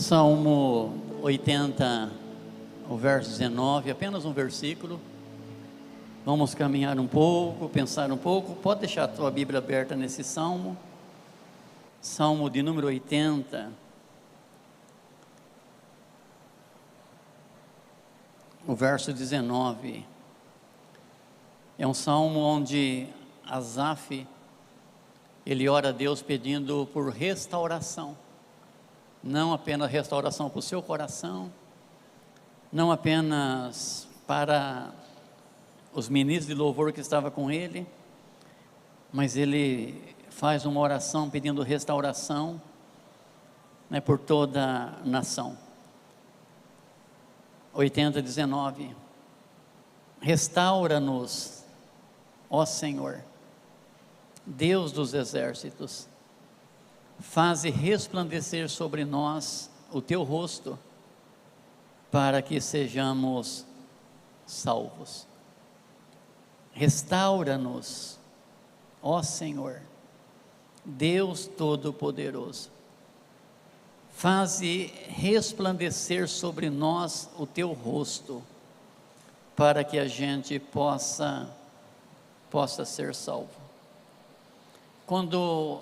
Salmo 80, o verso 19, apenas um versículo. Vamos caminhar um pouco, pensar um pouco. Pode deixar a tua Bíblia aberta nesse salmo. Salmo de número 80. O verso 19. É um salmo onde Asaf, ele ora a Deus pedindo por restauração. Não apenas restauração para o seu coração, não apenas para os ministros de louvor que estavam com ele, mas ele faz uma oração pedindo restauração, né, por toda a nação. 80, 19. Restaura-nos, ó Senhor, Deus dos exércitos, faze resplandecer sobre nós o teu rosto, para que sejamos salvos. Restaura-nos, ó Senhor, Deus Todo-Poderoso, faze resplandecer sobre nós o teu rosto, para que a gente possa ser salvo. Quando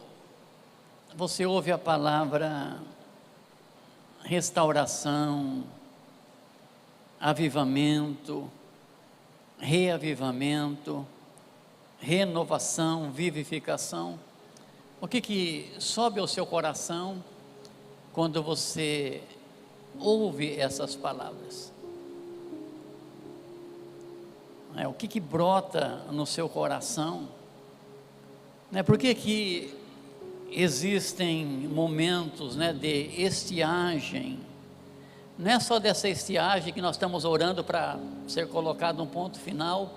você ouve a palavra restauração, avivamento, reavivamento, renovação, vivificação, o que sobe ao seu coração quando você ouve essas palavras? O que brota no seu coração? Por que existem momentos, de estiagem? Não é só dessa estiagem que nós estamos orando para ser colocado um ponto final,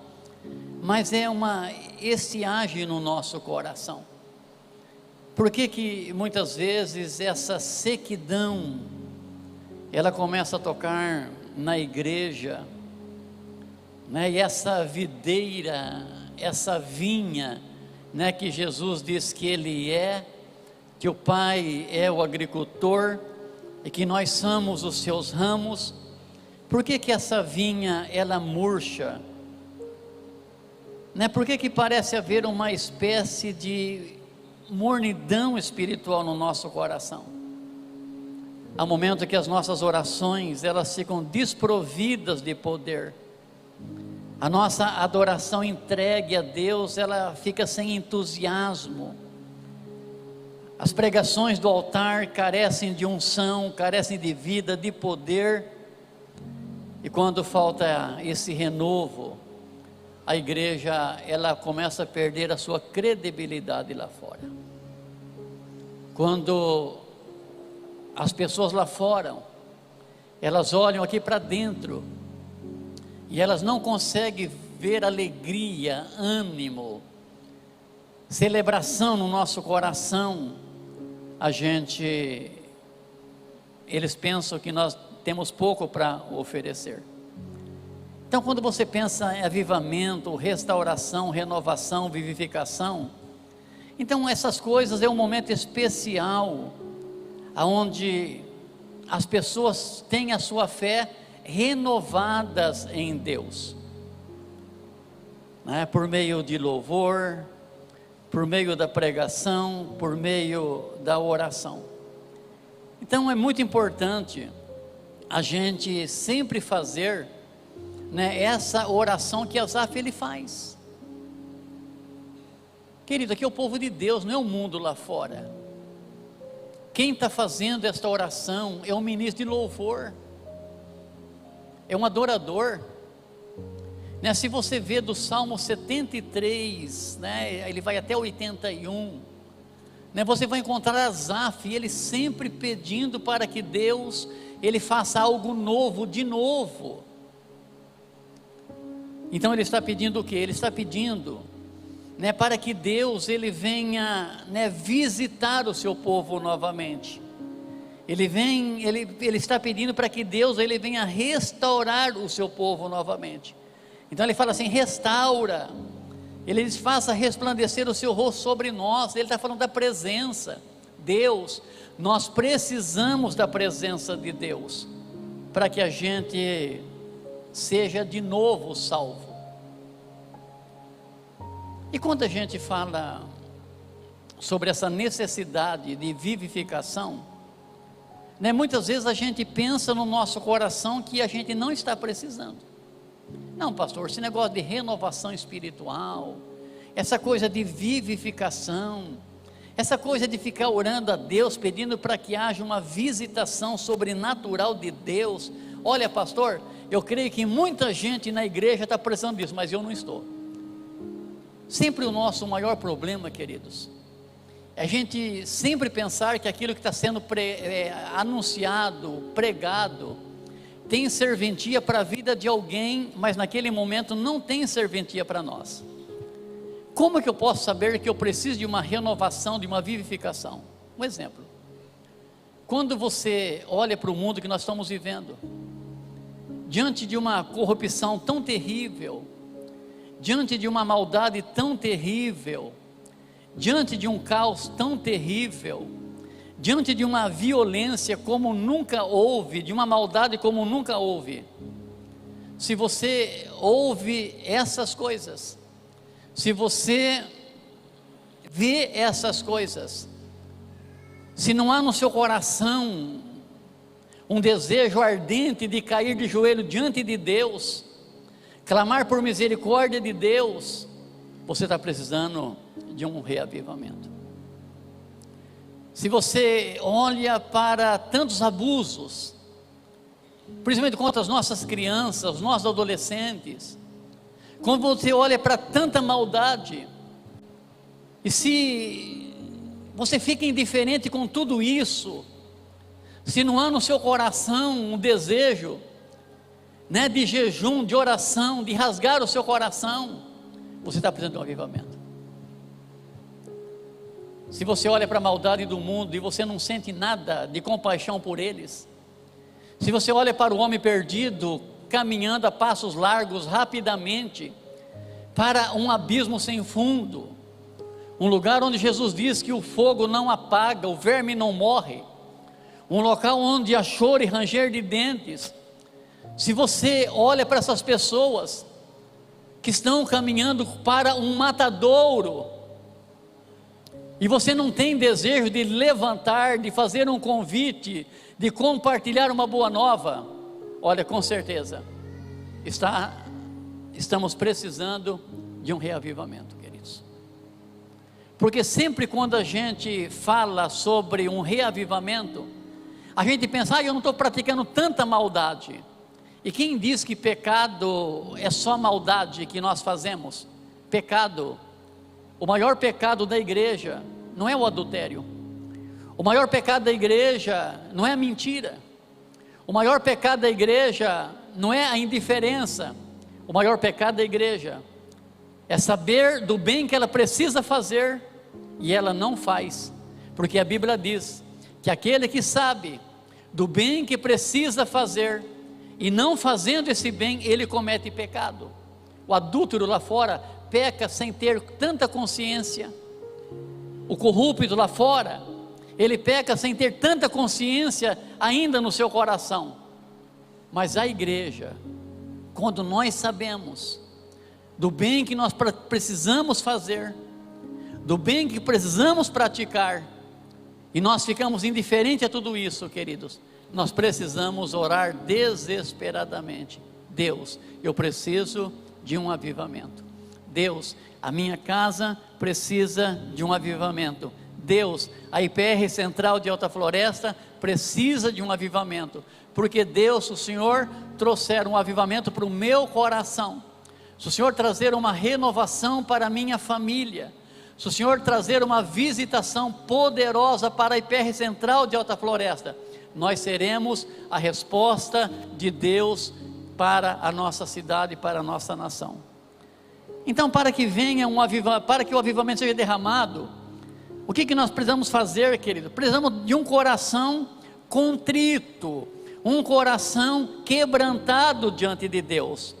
mas é uma estiagem no nosso coração. Por que muitas vezes essa sequidão, ela começa a tocar na igreja, e essa videira, essa vinha, que Jesus diz que Ele é, que o Pai é o agricultor e que nós somos os seus ramos. Por que essa vinha ela murcha? Por que parece haver uma espécie de mornidão espiritual no nosso coração? Há momento que as nossas orações elas ficam desprovidas de poder. A nossa adoração entregue a Deus, ela fica sem entusiasmo. As pregações do altar carecem de unção, carecem de vida, de poder. E quando falta esse renovo, a igreja ela começa a perder a sua credibilidade lá fora. Quando as pessoas lá fora, elas olham aqui para dentro, e elas não conseguem ver alegria, ânimo, celebração no nosso coração, eles pensam que nós temos pouco para oferecer. Então, quando você pensa em avivamento, restauração, renovação, vivificação, então essas coisas é um momento especial, onde as pessoas têm a sua fé renovadas em Deus, por meio de louvor, por meio da pregação, por meio da oração. Então é muito importante a gente sempre fazer, essa oração que Asaf ele faz. Querido, aqui é o povo de Deus, não é o mundo lá fora. Quem está fazendo esta oração é um ministro de louvor, é um adorador. Se você vê do Salmo 73, ele vai até 81, você vai encontrar Asaf, ele sempre pedindo para que Deus, ele faça algo novo, de novo. Então ele está pedindo o que? Ele está pedindo, para que Deus, ele venha, visitar o seu povo novamente. Ele está pedindo para que Deus, ele venha restaurar o seu povo novamente. Então ele fala assim: restaura, ele diz: faça resplandecer o seu rosto sobre nós. Ele está falando da presença. Deus, Nós precisamos da presença de Deus para que a gente seja de novo salvo. E quando a gente fala sobre essa necessidade de vivificação, né, muitas vezes a gente pensa no nosso coração que a gente não está precisando. Não, pastor, esse negócio de renovação espiritual, essa coisa de vivificação, essa coisa de ficar orando a Deus, pedindo para que haja uma visitação sobrenatural de Deus. Olha, pastor, eu creio que muita gente na igreja está precisando disso, mas eu não estou. Sempre o nosso maior problema, queridos, é a gente sempre pensar que aquilo que está sendo anunciado, pregado, tem serventia para a vida de alguém, mas naquele momento não tem serventia para nós. Como é que eu posso saber que eu preciso de uma renovação, de uma vivificação? Um exemplo: quando você olha para o mundo que nós estamos vivendo, diante de uma corrupção tão terrível, diante de uma maldade tão terrível, diante de um caos tão terrível, diante de uma violência como nunca houve, de uma maldade como nunca houve, se você ouve essas coisas, se você vê essas coisas, se não há no seu coração um desejo ardente de cair de joelho diante de Deus, clamar por misericórdia de Deus, você está precisando de um reavivamento. Se você olha para tantos abusos, principalmente contra as nossas crianças, os nossos adolescentes, quando você olha para tanta maldade, e se você fica indiferente com tudo isso, se não há no seu coração um desejo, né, de jejum, de oração, de rasgar o seu coração, você está precisando de um avivamento. Se você olha para a maldade do mundo e você não sente nada de compaixão por eles, se você olha para o homem perdido, caminhando a passos largos, rapidamente, para um abismo sem fundo, um lugar onde Jesus diz que o fogo não apaga, o verme não morre, um local onde há choro e ranger de dentes. Se você olha para essas pessoas que estão caminhando para um matadouro, e você não tem desejo de levantar, de fazer um convite, de compartilhar uma boa nova, olha, com certeza, estamos precisando de um reavivamento, queridos. Porque sempre quando a gente fala sobre um reavivamento, a gente pensa, eu não estou praticando tanta maldade. E quem diz que pecado é só maldade que nós fazemos? Pecado, o maior pecado da igreja não é o adultério, o maior pecado da igreja não é a mentira, o maior pecado da igreja não é a indiferença, o maior pecado da igreja é saber do bem que ela precisa fazer e ela não faz, porque a Bíblia diz que aquele que sabe do bem que precisa fazer e não fazendo esse bem, ele comete pecado. O adúltero lá fora peca sem ter tanta consciência, o corrupto lá fora, ele peca sem ter tanta consciência ainda no seu coração. Mas a igreja, quando nós sabemos do bem que nós precisamos fazer, do bem que precisamos praticar, e nós ficamos indiferentes a tudo isso, queridos, nós precisamos orar desesperadamente: Deus, eu preciso de um avivamento. Deus, a minha casa precisa de um avivamento. Deus, a IPR Central de Alta Floresta precisa de um avivamento, porque Deus, o Senhor trouxer um avivamento para o meu coração, se o Senhor trazer uma renovação para a minha família, se o Senhor trazer uma visitação poderosa para a IPR Central de Alta Floresta, nós seremos a resposta de Deus para a nossa cidade, para a nossa nação. Então, para que o avivamento seja derramado, o que nós precisamos fazer, querido? Precisamos de um coração contrito, um coração quebrantado diante de Deus.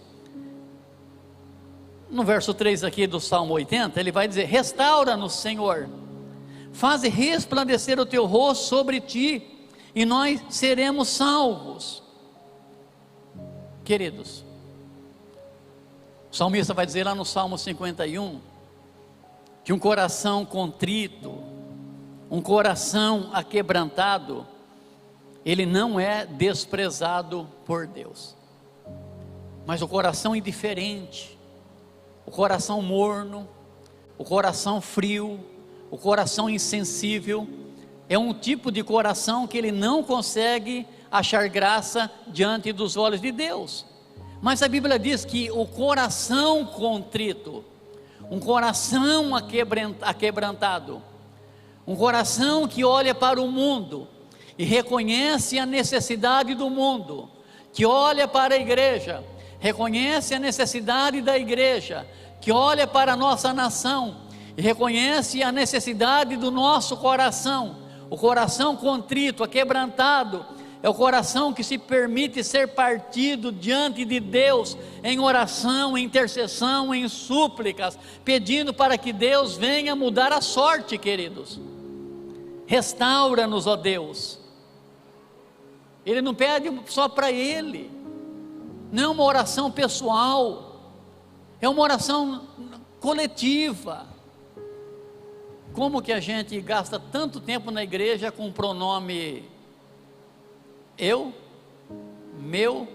No verso 3 aqui do Salmo 80, ele vai dizer: restaura-nos, Senhor, faze resplandecer o teu rosto sobre ti, e nós seremos salvos. Queridos, o salmista vai dizer lá no Salmo 51, que um coração contrito, um coração aquebrantado, ele não é desprezado por Deus. Mas o coração indiferente, o coração morno, o coração frio, o coração insensível, é um tipo de coração que ele não consegue achar graça diante dos olhos de Deus. Mas a Bíblia diz que o coração contrito, um coração aquebrantado, um coração que olha para o mundo e reconhece a necessidade do mundo, que olha para a igreja, reconhece a necessidade da igreja, que olha para a nossa nação e reconhece a necessidade do nosso coração. O coração contrito, aquebrantado, é o coração que se permite ser partido diante de Deus, em oração, em intercessão, em súplicas, pedindo para que Deus venha mudar a sorte, queridos. Restaura-nos, ó Deus. Ele não pede só para ele, não é uma oração pessoal, é uma oração coletiva. Como que a gente gasta tanto tempo na igreja com o pronome eu, meu?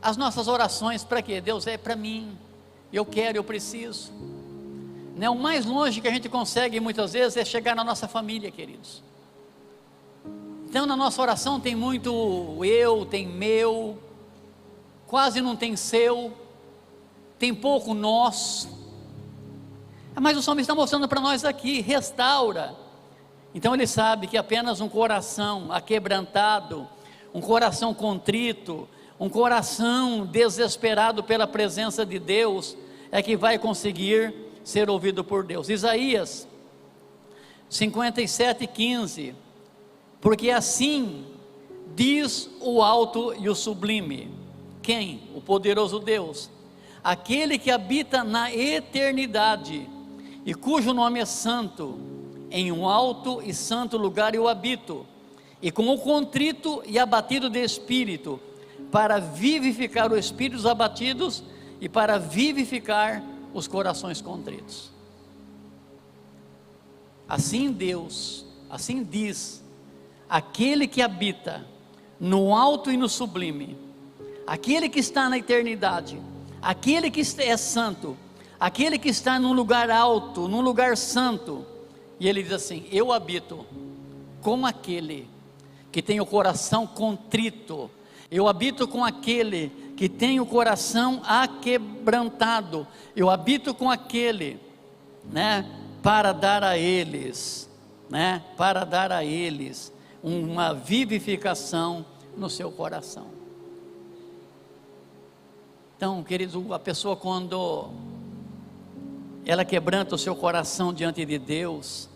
As nossas orações para quê? Deus, é para mim, eu quero, eu preciso. O mais longe que a gente consegue muitas vezes é chegar na nossa família, queridos. Então na nossa oração tem muito eu, tem meu, quase não tem seu, tem pouco nós. Mas o salmista está mostrando para nós aqui, restaura. Então ele sabe que apenas um coração aquebrantado, um coração contrito, um coração desesperado pela presença de Deus, é que vai conseguir ser ouvido por Deus. Isaías 57:15, porque assim diz o alto e o sublime. Quem? O poderoso Deus, aquele que habita na eternidade, e cujo nome é santo. Em um alto e santo lugar eu habito, e com o contrito e abatido de espírito, para vivificar os espíritos abatidos, e para vivificar os corações contritos. Assim Deus, assim diz, aquele que habita no alto e no sublime, aquele que está na eternidade, aquele que é santo, aquele que está num lugar alto, num lugar santo. E ele diz assim: eu habito com aquele que tem o coração contrito, eu habito com aquele que tem o coração aquebrantado, eu habito com aquele, para dar a eles, para dar a eles uma vivificação no seu coração. Então, queridos, a pessoa quando ela quebranta o seu coração diante de Deus,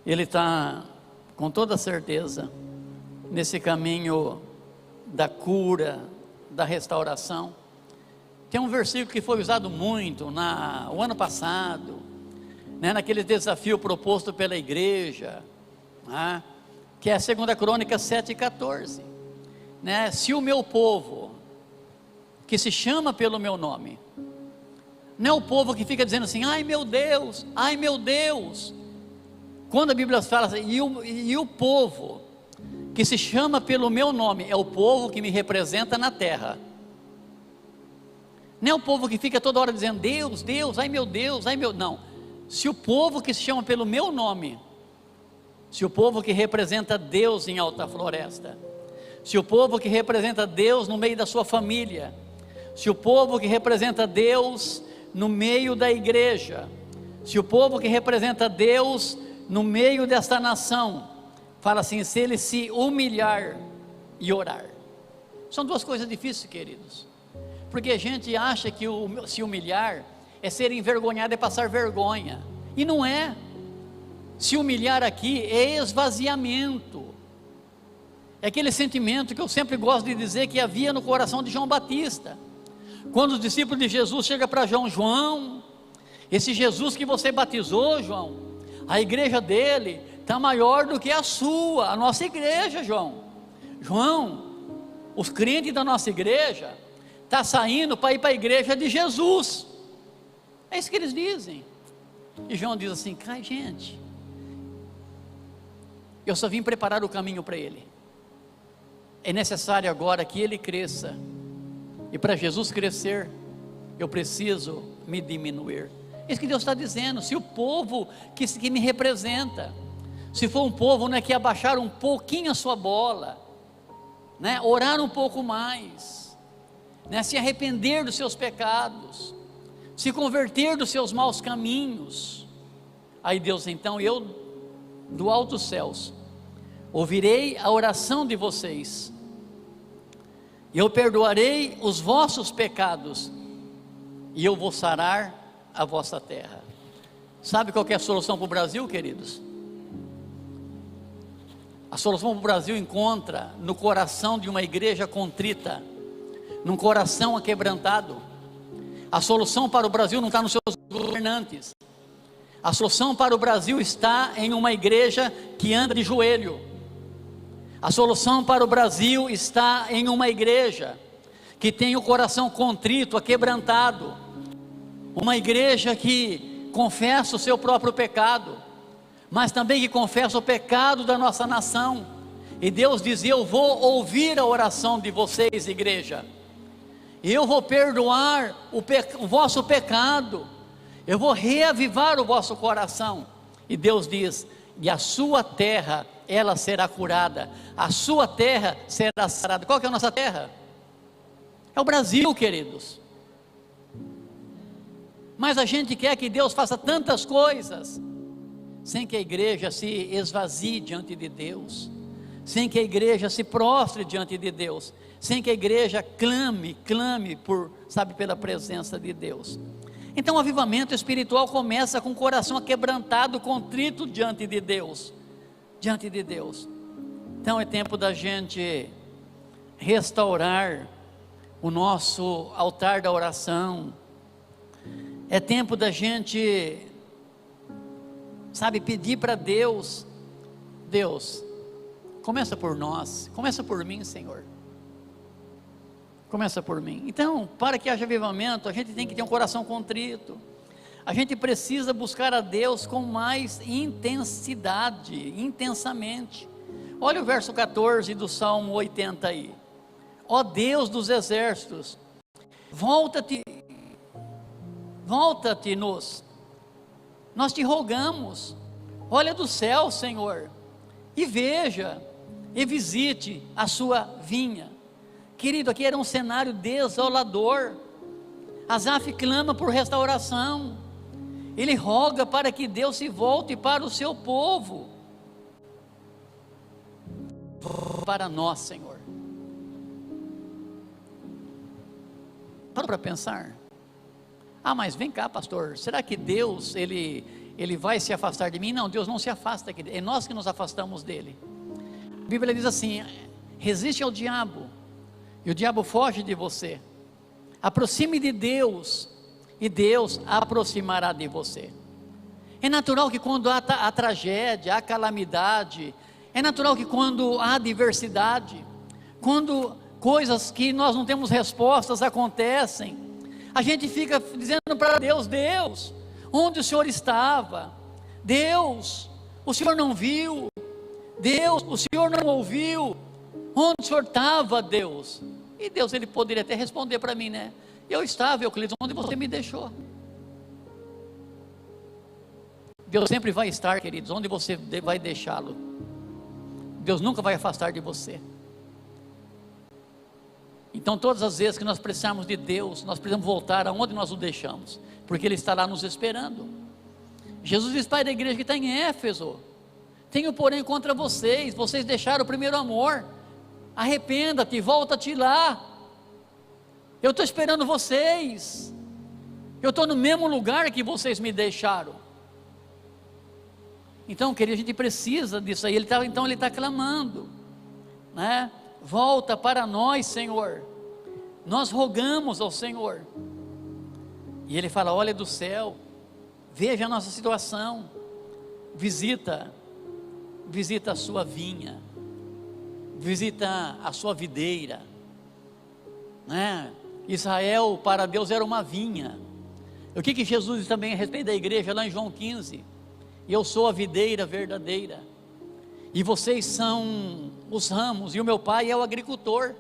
ele está com toda certeza nesse caminho da cura, da restauração. Tem um versículo que foi usado muito o ano passado, naquele desafio proposto pela igreja, que é a 2 Crônicas 7:14, se o meu povo, que se chama pelo meu nome, não é o povo que fica dizendo assim, ai meu Deus, ai meu Deus. Quando a Bíblia fala assim, e o povo que se chama pelo meu nome, é o povo que me representa na terra. Não é o povo que fica toda hora dizendo, Deus, Deus, ai meu Deus, ai meu... Não, se o povo que se chama pelo meu nome, se o povo que representa Deus em Alta Floresta, se o povo que representa Deus no meio da sua família, se o povo que representa Deus no meio da igreja, se o povo que representa Deus no meio desta nação, fala assim, se ele se humilhar e orar. São duas coisas difíceis, queridos, porque a gente acha que se humilhar é ser envergonhado, é passar vergonha, e não é. Se humilhar aqui é esvaziamento, é aquele sentimento que eu sempre gosto de dizer que havia no coração de João Batista, quando os discípulos de Jesus chegam para João, Esse Jesus que você batizou, João, a igreja dele está maior do que a sua, a nossa igreja, João. João, os crentes da nossa igreja estão saindo para ir para a igreja de Jesus. É isso que eles dizem. E João diz assim: cai, gente, eu só vim preparar o caminho para ele. É necessário agora que ele cresça, e para Jesus crescer, eu preciso me diminuir. É isso que Deus está dizendo. Se o povo que me representa, se for um povo, né, que abaixar um pouquinho a sua bola, né, orar um pouco mais, né, se arrepender dos seus pecados, se converter dos seus maus caminhos, aí Deus, então eu do alto dos céus ouvirei a oração de vocês, e eu perdoarei os vossos pecados, e eu vou sarar a vossa terra. Sabe qual que é a solução para o Brasil, queridos? A solução para o Brasil encontra no coração de uma igreja contrita, num coração aquebrantado. A solução para o Brasil não está nos seus governantes. A solução para o Brasil está em uma igreja que anda de joelho. A solução para o Brasil está em uma igreja que tem o coração contrito, aquebrantado. Uma igreja que confessa o seu próprio pecado, mas também que confessa o pecado da nossa nação. E Deus diz: eu vou ouvir a oração de vocês, igreja. Eu vou perdoar o vosso pecado. Eu vou reavivar o vosso coração. E Deus diz: e a sua terra, ela será curada. A sua terra será sarada. Qual que é a nossa terra? É o Brasil, queridos. Mas a gente quer que Deus faça tantas coisas, sem que a igreja se esvazie diante de Deus, sem que a igreja se prostre diante de Deus, sem que a igreja clame pela presença de Deus. Então o avivamento espiritual começa com o coração quebrantado, contrito diante de Deus, Então é tempo da gente restaurar o nosso altar da oração. É tempo da gente, pedir para Deus: Deus, começa por nós, começa por mim, Senhor. Começa por mim. Então, para que haja avivamento, a gente tem que ter um coração contrito. A gente precisa buscar a Deus com mais intensidade, intensamente. Olha o verso 14 do Salmo 80 aí. Ó Deus dos exércitos, volta-te-nos, nós te rogamos. Olha do céu, Senhor, e veja, e visite a sua vinha. Querido, aqui era um cenário desolador. Asaf clama por restauração. Ele roga para que Deus se volte para o seu povo. Para nós, Senhor. Para pensar. Mas vem cá, pastor, será que Deus, ele vai se afastar de mim? Não, Deus não se afasta, querido. É nós que nos afastamos dele. A Bíblia diz assim: resiste ao diabo, e o diabo foge de você. Aproxime de Deus, e Deus aproximará de você. É natural que quando há a tragédia, a calamidade, é natural que quando há adversidade, quando coisas que nós não temos respostas acontecem, a gente fica dizendo para Deus: Deus, onde o Senhor estava? Deus, o Senhor não viu? Deus, o Senhor não ouviu? Onde o Senhor estava, Deus? E Deus, ele poderia até responder para mim, né? Eu estava, Euclides, onde você me deixou? Deus sempre vai estar, queridos, onde você vai deixá-lo. Deus nunca vai afastar de você. Então todas as vezes que nós precisarmos de Deus, nós precisamos voltar aonde nós o deixamos, porque Ele está lá nos esperando. Jesus diz para a igreja que está em Éfeso: tenho porém contra vocês, vocês deixaram o primeiro amor. Arrependa-te, volta-te lá. Eu estou esperando vocês. Eu estou no mesmo lugar que vocês me deixaram. Então, querido, a gente precisa disso aí. Então ele está clamando, né? Volta para nós, Senhor. Nós rogamos ao Senhor. E ele fala: olha do céu, veja a nossa situação, visita a sua vinha, visita a sua videira, né? Israel para Deus era uma vinha. O que Jesus diz também a respeito da igreja lá em João 15? Eu sou a videira verdadeira, e vocês são os ramos, e o meu pai é o agricultor.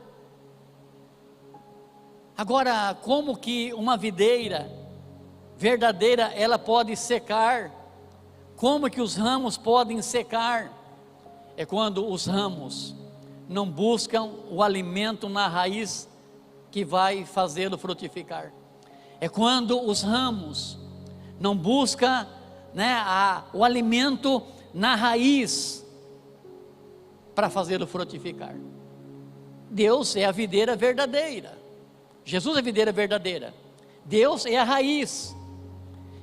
Agora, como que uma videira verdadeira, ela pode secar? Como que os ramos podem secar? É quando os ramos não buscam o alimento na raiz que vai fazê-lo frutificar. É quando os ramos não buscam, né, o alimento na raiz para fazê-lo frutificar. Deus é a videira verdadeira, Jesus é a videira verdadeira, Deus é a raiz,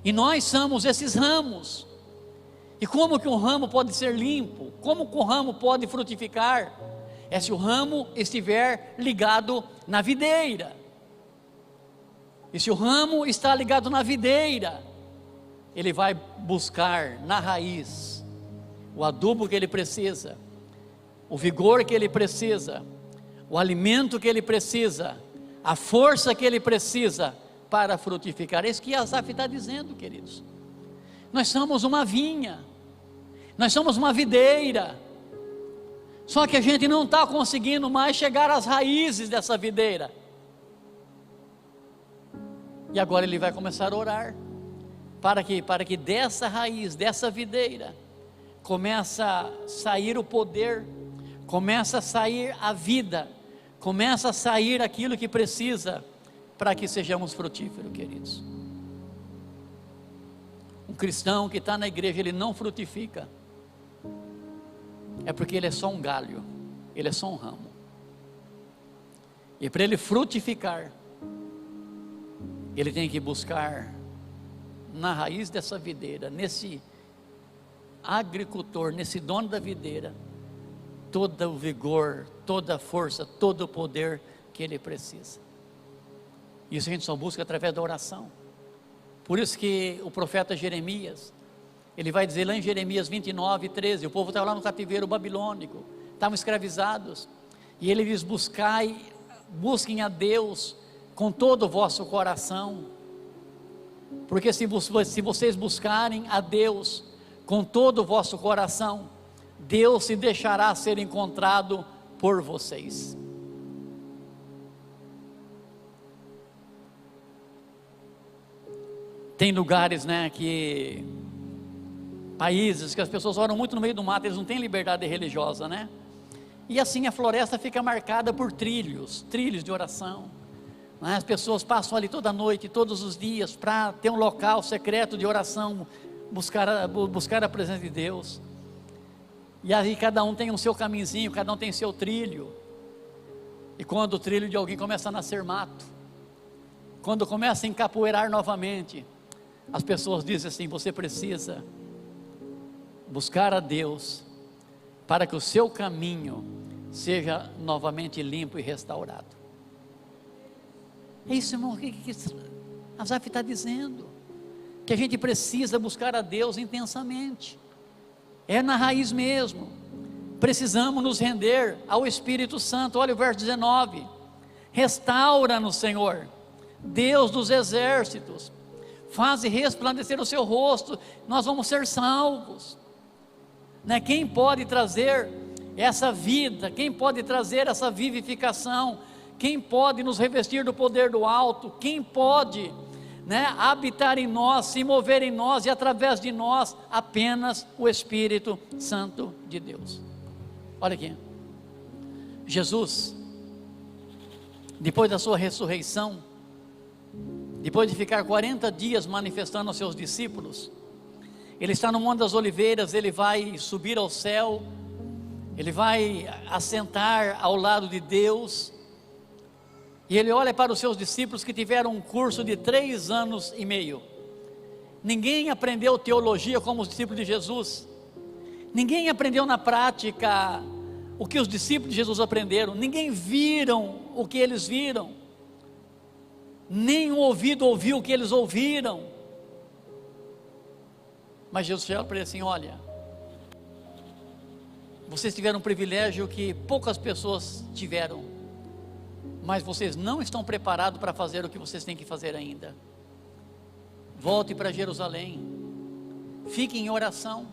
e nós somos esses ramos. E como que um ramo pode ser limpo? Como que um ramo pode frutificar? É se o ramo estiver ligado na videira. E se o ramo está ligado na videira, ele vai buscar na raiz o adubo que ele precisa, o vigor que ele precisa, o alimento que ele precisa, a força que ele precisa para frutificar. É isso que Asaf está dizendo, queridos. Nós somos uma vinha, nós somos uma videira, só que a gente não está conseguindo mais chegar às raízes dessa videira. E agora ele vai começar a orar, para que dessa raiz, dessa videira, começa a sair o poder, começa a sair a vida, começa a sair aquilo que precisa, para que sejamos frutíferos, queridos. Um cristão que está na igreja, ele não frutifica, é porque ele é só um galho, ele é só um ramo. E para ele frutificar, ele tem que buscar na raiz dessa videira, nesse agricultor, nesse dono da videira, todo o vigor, toda a força, todo o poder que ele precisa. Isso a gente só busca através da oração. Por isso que o profeta Jeremias, ele vai dizer lá em Jeremias 29:13, o povo estava lá no cativeiro babilônico, estavam escravizados, e ele diz: busquem a Deus com todo o vosso coração, porque se vocês buscarem a Deus com todo o vosso coração, Deus se deixará ser encontrado por vocês. Tem lugares, né, países que as pessoas oram muito no meio do mato, eles não têm liberdade religiosa, né? E assim a floresta fica marcada por trilhos de oração, né? As pessoas passam ali toda noite, todos os dias, para ter um local secreto de oração, buscar a presença de Deus. E aí cada um tem o seu caminhozinho, cada um tem seu trilho. E quando o trilho de alguém começa a nascer mato, quando começa a encapoeirar novamente, as pessoas dizem assim: você precisa buscar a Deus, para que o seu caminho seja novamente limpo e restaurado. É isso, irmão, que Asaf está dizendo, que a gente precisa buscar a Deus intensamente, é na raiz mesmo. Precisamos nos render ao Espírito Santo. Olha o verso 19: restaura-nos, Senhor, Deus dos exércitos, faze resplandecer o seu rosto, nós vamos ser salvos, né? Quem pode trazer essa vida, quem pode trazer essa vivificação, quem pode nos revestir do poder do alto, quem pode, né, habitar em nós, se mover em nós e através de nós? Apenas o Espírito Santo de Deus. Olha aqui, Jesus, depois da sua ressurreição, depois de ficar 40 dias manifestando aos seus discípulos, ele está no Monte das Oliveiras, ele vai subir ao céu, ele vai assentar ao lado de Deus, e ele olha para os seus discípulos que tiveram um curso de 3 anos e meio. Ninguém aprendeu teologia como os discípulos de Jesus, ninguém aprendeu na prática o que os discípulos de Jesus aprenderam, ninguém viram o que eles viram, nem o ouvido ouviu o que eles ouviram. Mas Jesus fala para ele assim: olha, vocês tiveram um privilégio que poucas pessoas tiveram, mas vocês não estão preparados para fazer o que vocês têm que fazer ainda. Volte para Jerusalém, fique em oração,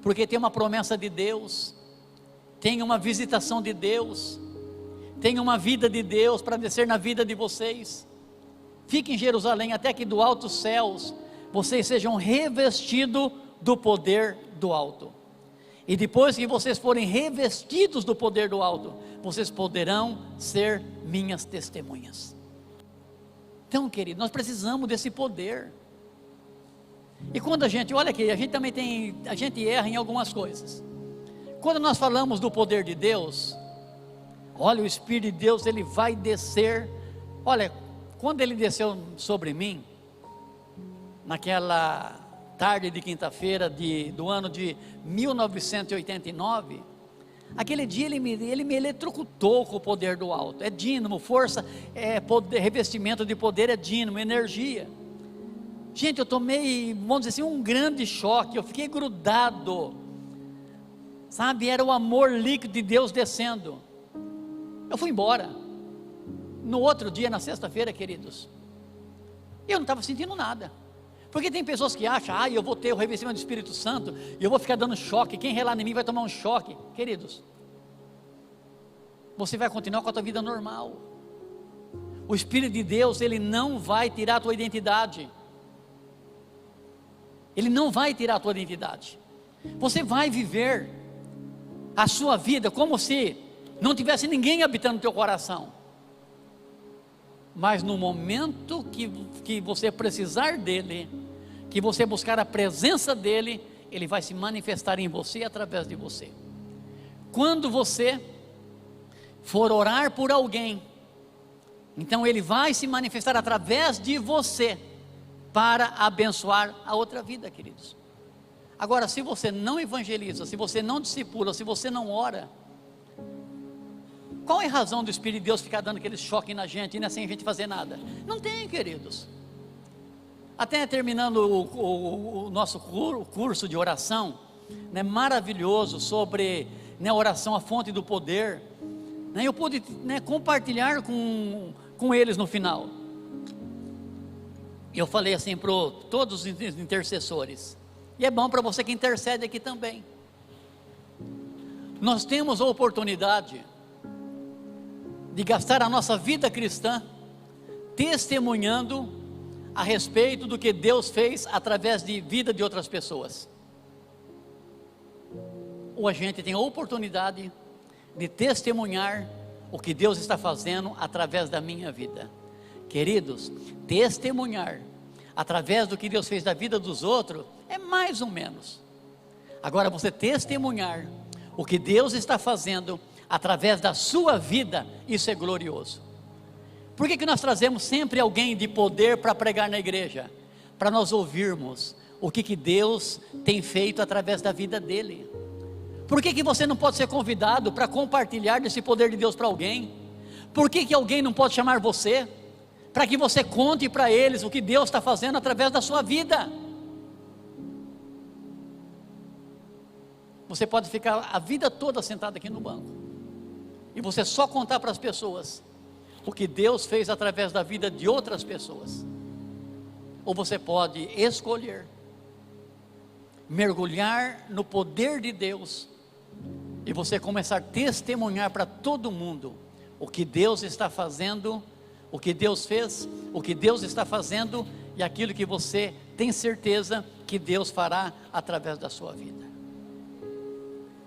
porque tem uma promessa de Deus, tem uma visitação de Deus, tem uma vida de Deus para descer na vida de vocês. Fique em Jerusalém até que do alto céus vocês sejam revestidos do poder do alto. E depois que vocês forem revestidos do poder do alto, vocês poderão ser minhas testemunhas. Então, querido, nós precisamos desse poder. E quando a gente, olha aqui, a gente erra em algumas coisas. Quando nós falamos do poder de Deus, olha, o Espírito de Deus, ele vai descer. Olha, quando ele desceu sobre mim, naquela tarde de quinta-feira do ano de 1989, aquele dia ele me eletrocutou com o poder do alto. É dínamo, força, poder, revestimento de poder, é dínamo, energia. Gente, eu tomei, vamos dizer assim, um grande choque, eu fiquei grudado, sabe, era o amor líquido de Deus descendo. Eu fui embora. No outro dia, na sexta-feira, queridos, eu não estava sentindo nada. Porque tem pessoas que acham, eu vou ter o revestimento do Espírito Santo, e eu vou ficar dando choque, quem relar em mim vai tomar um choque. Queridos, você vai continuar com a tua vida normal. O Espírito de Deus, ele não vai tirar a tua identidade. Ele não vai tirar a tua identidade. Você vai viver a sua vida como se não tivesse ninguém habitando no teu coração. Mas no momento que você precisar dele, que você buscar a presença dele, ele vai se manifestar em você através de você. Quando você for orar por alguém, então ele vai se manifestar através de você, para abençoar a outra vida, queridos. Agora, se você não evangeliza, se você não discipula, se você não ora, qual é a razão do Espírito de Deus ficar dando aquele choque na gente, sem a gente fazer nada? Não tem, queridos. Até terminando o nosso curso de oração, maravilhoso, sobre oração, a fonte do poder, eu pude compartilhar com eles no final. Eu falei assim para todos os intercessores, e é bom para você que intercede aqui também. Nós temos a oportunidade de gastar a nossa vida cristã testemunhando a respeito do que Deus fez através de vida de outras pessoas. Ou a gente tem a oportunidade de testemunhar o que Deus está fazendo através da minha vida. Queridos, testemunhar através do que Deus fez da vida dos outros é mais ou menos. Agora, você testemunhar o que Deus está fazendo através da sua vida, isso é glorioso. Por que nós trazemos sempre alguém de poder para pregar na igreja? Para nós ouvirmos o que Deus tem feito através da vida dele. Por que você não pode ser convidado para compartilhar desse poder de Deus para alguém? Por que alguém não pode chamar você, para que você conte para eles o que Deus está fazendo através da sua vida? Você pode ficar a vida toda sentado aqui no banco, e você só contar para as pessoas o que Deus fez através da vida de outras pessoas. Ou você pode escolher mergulhar no poder de Deus, e você começar a testemunhar para todo mundo o que Deus está fazendo, o que Deus fez, o que Deus está fazendo, e aquilo que você tem certeza que Deus fará através da sua vida.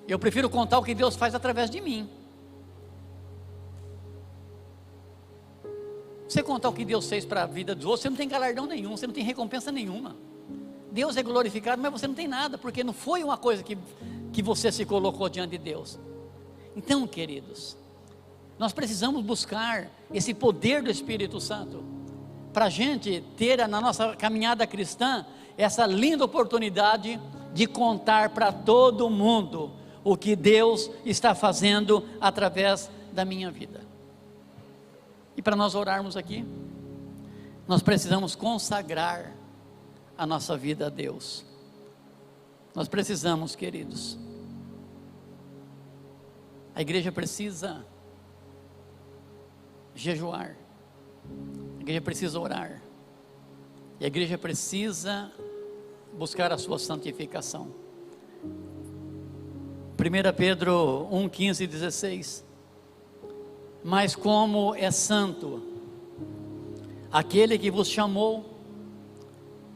Eu prefiro contar o que Deus faz através de mim. Você contar o que Deus fez para a vida dos outros, você não tem galardão nenhum, você não tem recompensa nenhuma. Deus é glorificado, mas você não tem nada, porque não foi uma coisa que você se colocou diante de Deus. Então, queridos, nós precisamos buscar esse poder do Espírito Santo, para a gente ter na nossa caminhada cristã, essa linda oportunidade de contar para todo mundo o que Deus está fazendo através da minha vida. E para nós orarmos aqui, nós precisamos consagrar a nossa vida a Deus. Nós precisamos, queridos. A igreja precisa jejuar. A igreja precisa orar. E a igreja precisa buscar a sua santificação. 1 Pedro 1, 15 e 16. Mas como é santo aquele que vos chamou,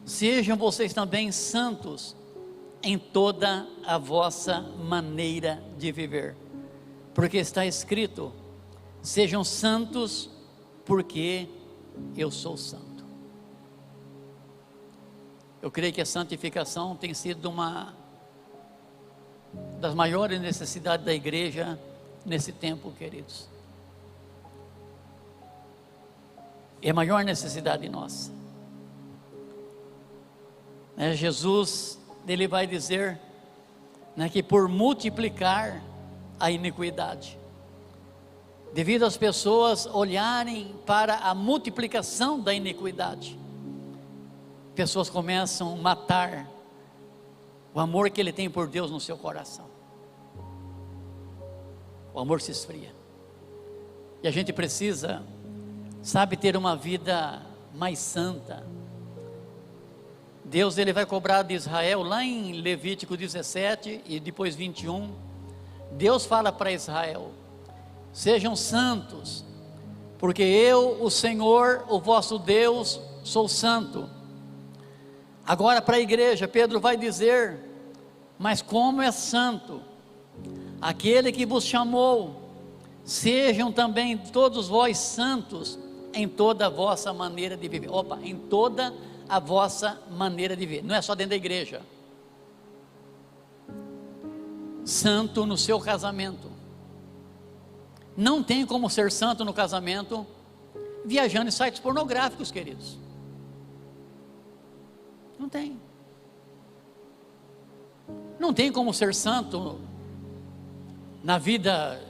sejam vocês também santos em toda a vossa maneira de viver. Porque está escrito: sejam santos, porque eu sou santo. Eu creio que a santificação tem sido uma das maiores necessidades da igreja nesse tempo, queridos. É a maior necessidade nossa. Jesus, ele vai dizer, que por multiplicar a iniquidade, devido às pessoas olharem para a multiplicação da iniquidade, pessoas começam a matar o amor que ele tem por Deus no seu coração. O amor se esfria. E a gente precisa, ter uma vida mais santa. Deus, ele vai cobrar de Israel, lá em Levítico 17 e depois 21, Deus fala para Israel: sejam santos, porque eu, o Senhor, o vosso Deus, sou santo. Agora para a igreja, Pedro vai dizer: mas como é santo aquele que vos chamou, sejam também todos vós santos em toda a vossa maneira de viver. Em toda a vossa maneira de viver, não é só dentro da igreja. Santo no seu casamento. Não tem como ser santo no casamento viajando em sites pornográficos, queridos. Não tem. Não tem como ser santo na vida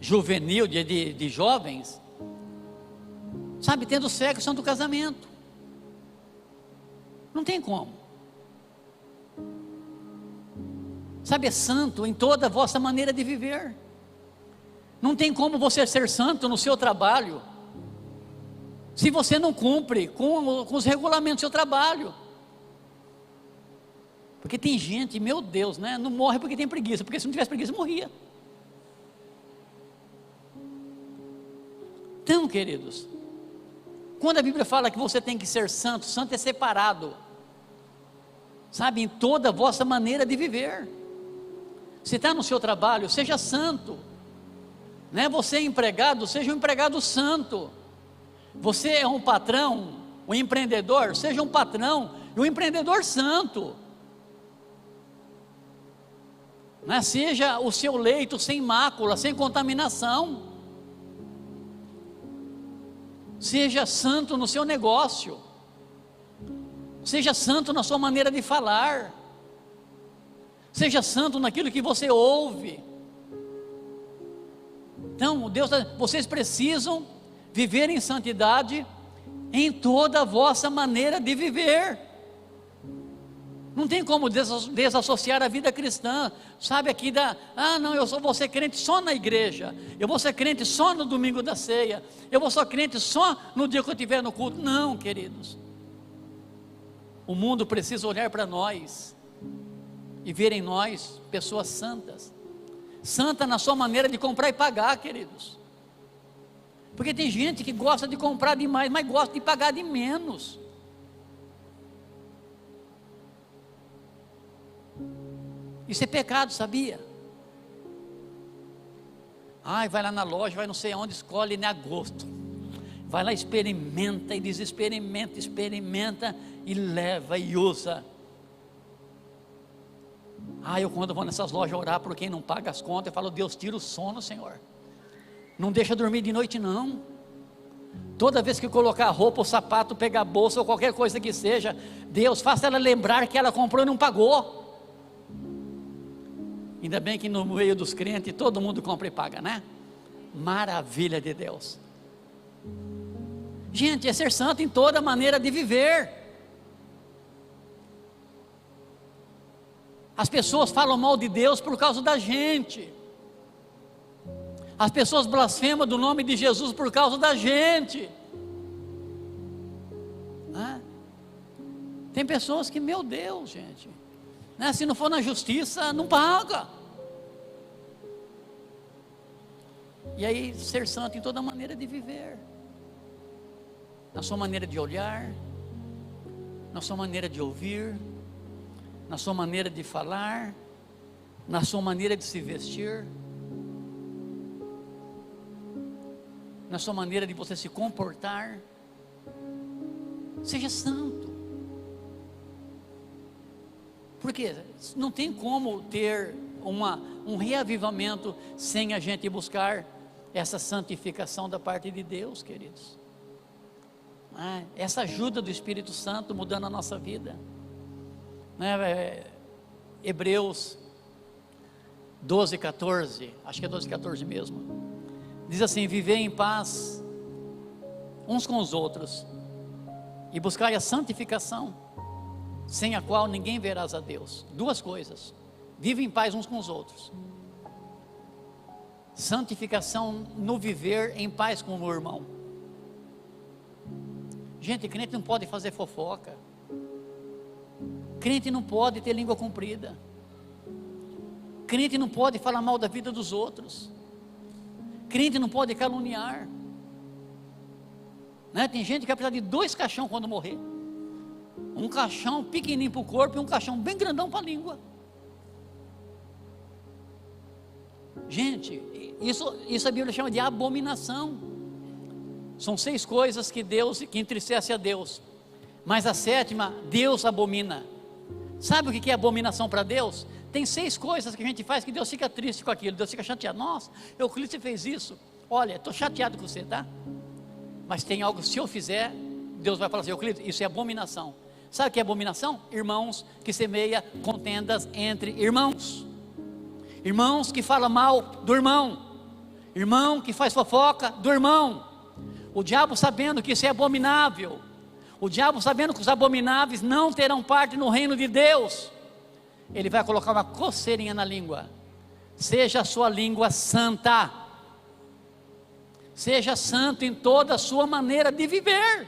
juvenil de jovens, tendo sexo antes do casamento. Não tem como. É santo em toda a vossa maneira de viver. Não tem como você ser santo no seu trabalho, se você não cumpre com os regulamentos do seu trabalho. Porque tem gente, meu Deus, não morre porque tem preguiça, porque se não tivesse preguiça, morria. Então, queridos, quando a Bíblia fala que você tem que ser santo, santo é separado, em toda a vossa maneira de viver. Se está no seu trabalho, seja santo. Você é empregado, seja um empregado santo. Você é um patrão, um empreendedor, seja um patrão e um empreendedor santo. Seja o seu leito sem mácula, sem contaminação. Seja santo no seu negócio. Seja santo na sua maneira de falar. Seja santo naquilo que você ouve. Então, vocês precisam viver em santidade em toda a vossa maneira de viver. Não tem como desassociar a vida cristã, aqui não, vou ser crente só na igreja, eu vou ser crente só no domingo da ceia, eu vou ser crente só no dia que eu estiver no culto. Não, queridos. O mundo precisa olhar para nós e ver em nós pessoas santas. Santa na sua maneira de comprar e pagar, queridos. Porque tem gente que gosta de comprar demais, mas gosta de pagar de menos. Isso é pecado, sabia? Vai lá na loja, vai não sei aonde, escolhe a gosto. Vai lá, experimenta e desexperimenta, experimenta e leva e usa. Eu quando vou nessas lojas orar por quem não paga as contas, eu falo: Deus, tira o sono, Senhor. Não deixa dormir de noite não. Toda vez que colocar a roupa, o sapato, pegar a bolsa ou qualquer coisa que seja, Deus, faça ela lembrar que ela comprou e não pagou. Ainda bem que no meio dos crentes todo mundo compra e paga, Maravilha de Deus. Gente, é ser santo em toda maneira de viver. As pessoas falam mal de Deus por causa da gente. As pessoas blasfemam do nome de Jesus por causa da gente. Tem pessoas que, meu Deus, gente, né? Se não for na justiça, não paga. E aí, ser santo em toda maneira de viver, na sua maneira de olhar, na sua maneira de ouvir, na sua maneira de falar, na sua maneira de se vestir, na sua maneira de você se comportar. Seja santo. Porque não tem como ter um reavivamento sem a gente buscar essa santificação da parte de Deus, queridos. Essa ajuda do Espírito Santo mudando a nossa vida. Hebreus 12, 14, acho que é 12, 14 mesmo, diz assim: viver em paz uns com os outros e buscar a santificação, sem a qual ninguém verás a Deus. Duas coisas: vive em paz uns com os outros, santificação no viver em paz com o irmão. Gente, crente não pode fazer fofoca, crente não pode ter língua comprida, crente não pode falar mal da vida dos outros, crente não pode caluniar, né? Tem gente que vai precisar de 2 caixão quando morrer, um caixão pequenininho para o corpo e um caixão bem grandão para a língua. Gente, isso a Bíblia chama de abominação. São 6 coisas que entristece a Deus, mas a 7ª Deus abomina. Sabe o que é abominação para Deus? Tem 6 coisas que a gente faz que Deus fica triste com aquilo, Deus fica chateado. Nossa, Euclides, você fez isso, olha, estou chateado com você, tá? Mas tem algo, se eu fizer, Deus vai falar assim: Euclides, isso é abominação. Sabe o que é abominação? Irmãos que semeia contendas entre irmãos, irmãos que falam mal do irmão, irmão que faz fofoca do irmão. O diabo, sabendo que isso é abominável, o diabo sabendo que os abomináveis não terão parte no reino de Deus, ele vai colocar uma coceirinha na língua. Seja a sua língua santa, seja santo em toda a sua maneira de viver.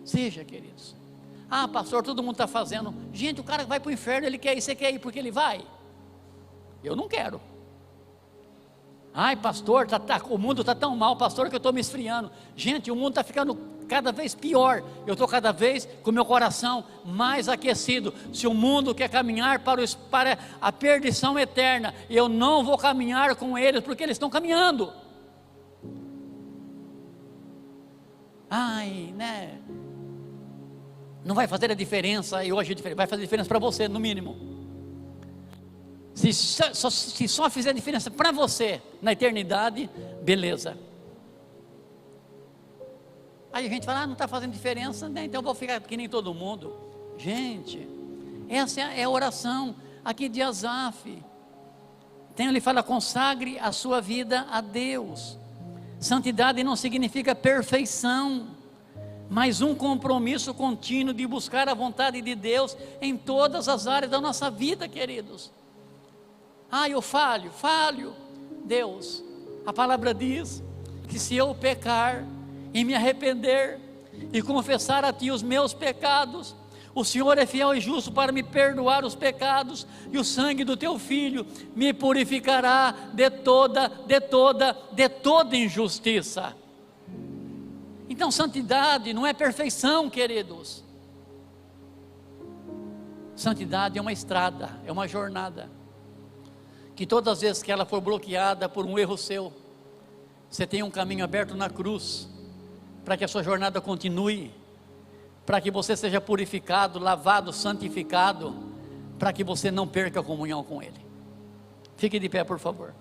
Seja, queridos. Pastor, todo mundo está fazendo. Gente, o cara vai para o inferno, ele quer ir, você quer ir porque ele vai? Eu não quero. Ai, pastor, o mundo está tão mal, pastor, que eu estou me esfriando. Gente, o mundo está ficando cada vez pior. Eu estou cada vez com o meu coração mais aquecido. Se o mundo quer caminhar para a perdição eterna, eu não vou caminhar com eles, porque eles estão caminhando. Né? Não vai fazer a diferença, e hoje é diferente, vai fazer diferença para você, no mínimo. Se só fizer diferença para você na eternidade, beleza. Aí a gente fala: não está fazendo diferença, né? Então eu vou ficar que nem todo mundo. Gente, essa é a oração aqui de Asaf. Então ele fala: consagre a sua vida a Deus. Santidade não significa perfeição, mas um compromisso contínuo de buscar a vontade de Deus em todas as áreas da nossa vida, queridos. Eu falho. Deus, a palavra diz que se eu pecar e me arrepender e confessar a Ti os meus pecados, o Senhor é fiel e justo para me perdoar os pecados, e o sangue do Teu Filho me purificará de toda injustiça. Então, santidade não é perfeição, queridos. Santidade é uma estrada, é uma jornada, que todas as vezes que ela for bloqueada por um erro seu, você tem um caminho aberto na cruz, para que a sua jornada continue, para que você seja purificado, lavado, santificado, para que você não perca a comunhão com Ele. Fique de pé, por favor.